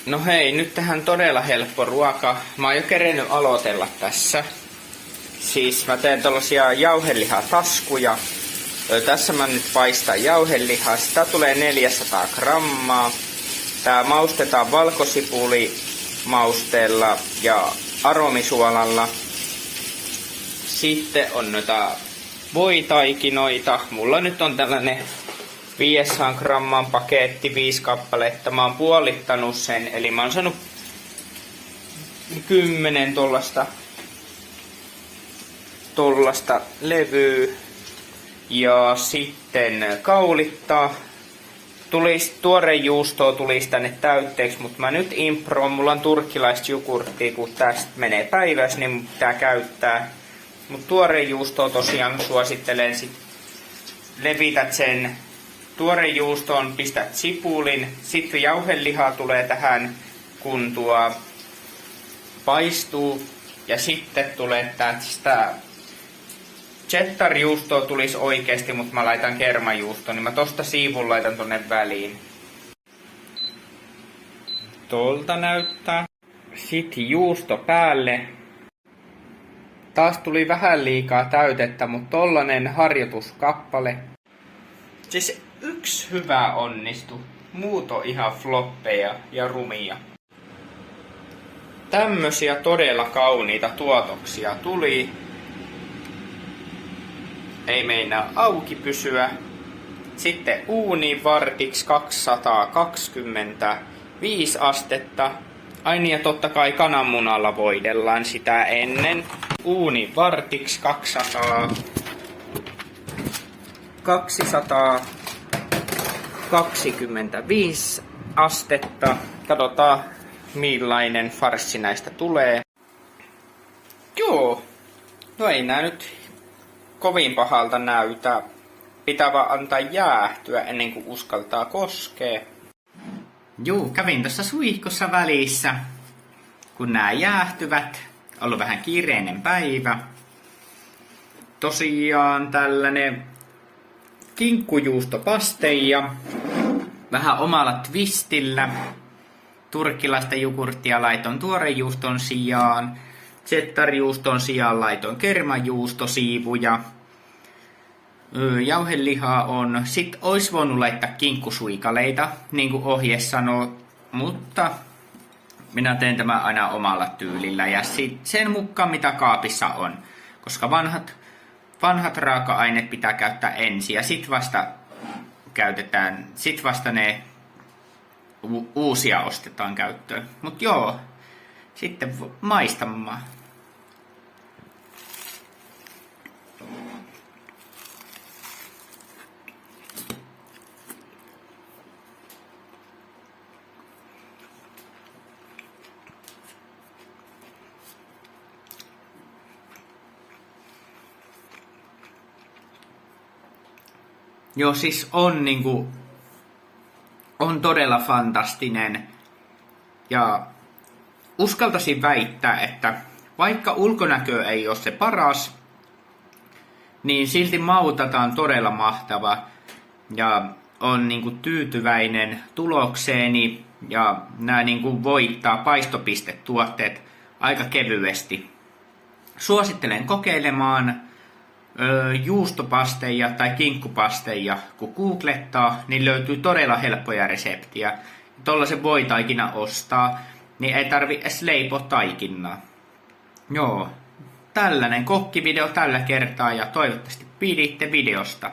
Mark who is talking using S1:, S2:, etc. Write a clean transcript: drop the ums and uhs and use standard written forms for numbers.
S1: No hei, nyt tähän todella helppo ruoka. Mä oon jo kerennyt aloitella tässä. Siis mä teen tällaisia jauhelihataskuja. Tässä mä nyt paistan jauhelihaa. Sitä tulee 400 grammaa. Tää maustetaan valkosipuli-mausteella ja aromisuolalla. Sitten on noita voitaikinoita. Mulla nyt on tällainen 500 gramman paketti, 5 kappaletta. Mä oon puolittanut sen, eli mä oon saanut 10 tollasta levyä. Ja sitten kaulittaa. Tuorejuustoa tulisi tänne täytteeksi, mutta mä nyt improon. Mulla on turkkilaista jogurttia, kun tästä menee päivässä, niin mun pitää käyttää. Mutta tuorejuustoa tosiaan suosittelen. Sit levität sen tuorejuustoon, pistät sipulin. Sitten jauhelihaa tulee tähän, kun tuo paistuu. Ja sitten tulee tästä cheddar-juustoa tulisi oikeesti, mutta mä laitan kermajuustoa, niin mä tosta siivun laitan tonne väliin. Tolta näyttää. Sitten juusto päälle. Taas tuli vähän liikaa täytettä, mutta tollanen harjoituskappale. Siis yksi hyvä onnistu. Muut on ihan floppeja ja rumia. Tämmösiä todella kauniita tuotoksia tuli. Ei meinaa auki pysyä. Sitten uuni vartiksi 225 astetta. Aina ja totta kai kananmunalla voidellaan sitä ennen. Uuni vartiksi 225 astetta. Katsotaan millainen farssi näistä tulee. Joo. No ei nää nyt kovin pahalta näytä. Pitää vaan antaa jäähtyä ennen kuin uskaltaa koskea. Juu, kävin tuossa suihkussa välissä, kun nää jäähtyvät. Ollut vähän kiireinen päivä. Tosiaan tällainen kinkkujuustopasteja. Vähän omalla twistillä. Turkkilaista jogurttia laitoin tuorejuuston sijaan. Cheddar-juuston sijaan laitoin kermajuustosiivuja. Jauhelihaa on. Sitten ois voinut laittaa kinkkusuikaleita, niin kuin ohje sanoo. Mutta minä teen tämän aina omalla tyylillä ja sen mukaan mitä kaapissa on. Koska vanhat raaka-aineet pitää käyttää ensin ja sit vasta ne uusia ostetaan käyttöön. Mut joo, sitten maistamaan. Joo, siis on todella fantastinen. Ja uskaltaisin väittää, että vaikka ulkonäkö ei ole se paras, niin silti mautataan todella mahtava. Ja on tyytyväinen tulokseeni ja nämä voittaa paistopistetuotteet aika kevyesti. Suosittelen kokeilemaan juustopasteja tai kinkkupasteja, kun googlettaa, niin löytyy todella helppoja reseptiä. Tollasen voi taikina ostaa, niin ei tarvi edes leipoa taikinaa. Joo, tällainen kokkivideo tällä kertaa ja toivottavasti piditte videosta.